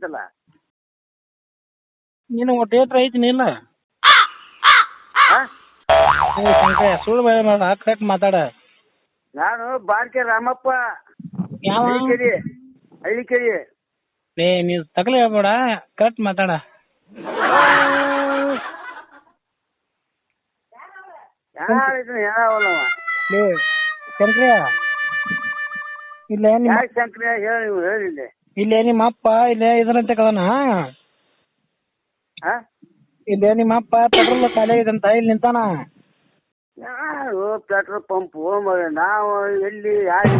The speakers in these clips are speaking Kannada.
ಐತಲ್ಲ. ನೀನು ಥಿಯೇಟ್ರ್ ಐತಿ ಇಲ್ಲ ಶಂಕರ ಸುಳ್ಳು ಬೇಡ ಕರೆಕ್ಟ್ ಮಾತಾಡ. ನಾನು ಬಾರ್ಕೆ ರಾಮಪ್ಪ, ಯಾವ ಹಳ್ಳಿಕೆರಿ. ಲೇ ನೀವು ತಗಲಿ ಹೇಳ್ಬೇಡ, ಕರೆಕ್ಟ್ ಮಾತಾಡ. ಲೇ ಶಂಕ್ರಿಯ ಇಲ್ಲೇ ಶಂಕ್ರಿಯ ಹೇಳಿಲ್ಲ. ಇಲ್ಲೇ ನಿಮ್ಮ ಅಪ್ಪ ಇಲ್ಲೇ ಇದರಂತೆ ಕದನ. ಇಲ್ಲೇ ನಿಮ್ಮ ಅಪ್ಪ ಪೆಟ್ರೋಲ್ ಖಾಲಿ ಆಗಿದಂತ ಇಲ್ಲಿ ನಿಂತಾನ. ಯಾರು ಪೆಟ್ರೋಲ್ ಪಂಪ್ ನಾವು ಎಲ್ಲಿ ಯಾರು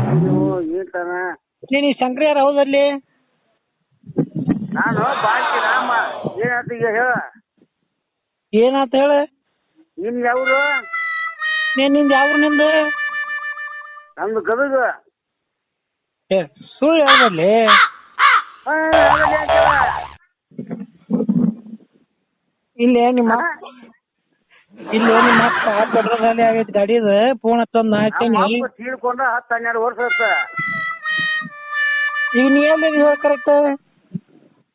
ನಿಂತಾನ? ನೀನು ಶಂಕ್ರಿಯರ್ ಹೌದಲ್ಲಿ? ನಾನು ಬಾಕಿ ರಾಮ. ಏನಾಯ್ತು ಈಗ ಹೇಳ. ಏನಾತ ಹೇಳ. ನಿಮ್ ಯಾವ್ರು? ನಿಂದ ಯಾವ್ರು ನಿಂದು? ನಮ್ದು ಗದಗ. ಸುಳ್ಳು ಹೇಳ್ಬಲ್ಲಿ. ಇಲ್ಲೇ ನಿಮ್ಮ ಅಪ್ಪ ಪೆಟ್ರೋಲ್ ಖಾಲಿ ಆಗೈತಿ ಗಾಡಿದ ಫೋನ್ ಹಚ್ಚೊಂದ್ ಹಾಕ್ತೇನಿ. ತೀರ್ಕೊಂಡ 10-12 ವರ್ಷ ಆಯ್ತ. ಈಗ ನೀ ಎಲ್ಲಿ ಕರೆಕ್ಟ್?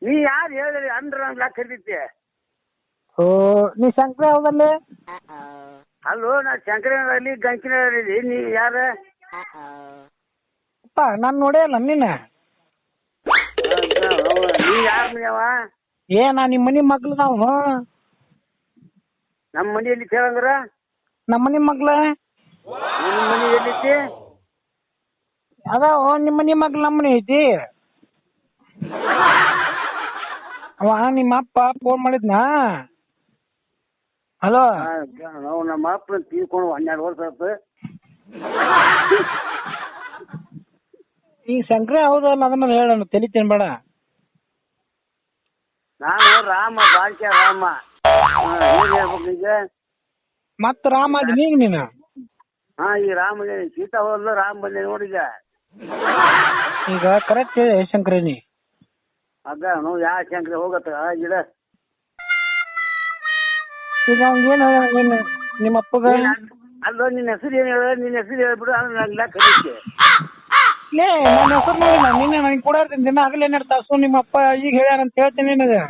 ನೀ ಯಾರು ಹೇಳಿರಿ ಅಂದ್ರ ನನ್ ಲಾಕ್ ಕರಿತೈತಿ. ಓ ನೀ ಶಂಕರ ಹೌದಲ್ಲಿ? ಅಲ್ಲೋ ನಾ ಶಂಕರನಲ್ಲಿ ಗಂಕಿನಲ್ಲಿ. ನೀ ಯಾರ? ಅಪ್ಪ ನಾನ್ ನೋಡೇ ಅಲ್ಲ ನೀನ. ನೀ ಯಾರ ಮನೆಯವ? ನಾ ನಿಮ್ಮ ಮನಿ ಮಗ್ಳು ನಾವು. ನಮ್ಮ ಮನೆಯಲ್ಲಿ ಕೇಳಂದ್ರ ನಮ್ಮ ಮನಿ ಮಗ್ಳ. ನಿಮ್ಮ ಮನೆ ಎಲ್ಲಿತಿ? ಅದಾವ ನಿಮ್ಮ ಮನಿ ಮಗ್ಳು ನಮ್ಮ ಮನೆ ಐತಿ. ಅವ ನಿಮ್ಮ ಅಪ್ಪ ಫೋನ್ ಮಾಡಿದ್ನಾ? ಹಲೋ ನಾವು ನಮ್ಮ ಅಪ್ಪನ ತೀರ್ಕೊಂಡು 12 ವರ್ಷ ಆಯ್ತು. ಈಗ ಶಂಕರ ಹೌದಲ್ಲ ಅದನ್ನ ಹೇಳೋಣ, ತಲೆ ತಿನ್ಬೇಡ. ನಾನು ರಾಮ, ಬಾಳ್ಕೆ ರಾಮ. ಏನ್ ಹೇಳ್ಬೇಕು ಈಗ? ಮತ್ತ ರಾಮ ಅದೀನಿ ಈಗ ನೀನು. ಈ ರಾಮ ಸೀತಾ ಹೋದ್ಲು, ರಾಮ ಬಂದೆ ನೋಡಿಗ. ಈಗ ಕರೆಕ್ಟ್ ಹೇಳಿ ಶಂಕರನಿ. ಅದ ನಾವು ಯಾವ ಶಂಕರ ಹೋಗತ್ತ ಗಿಡ. ಈಗ ಏನು ನಿಮ್ಮ ಅಪ್ಪಗ? ಅಲ್ಲ ನಿನ್ನ ಹೆಸರು ಏನ್ ಹೇಳ? ನಿನ್ನ ಹೆಸರು ಹೇಳ್ಬಿಡು, ನಂಗೆಲ್ಲ ಕಲಿತೆ. ನನ್ನ ಹೆಸರು ನೋಡಿಲ್ಲ ನಿನ್ನೆ ನನಗೆ ಕೂಡ ದಿನ ಆಗಲೇ 2 ತಾಸು ನಿಮ್ಮ ಅಪ್ಪ ಈಗ ಹೇಳ್ಯಾರಂತ ಹೇಳ್ತೀನಿ ನಿನಗೆ.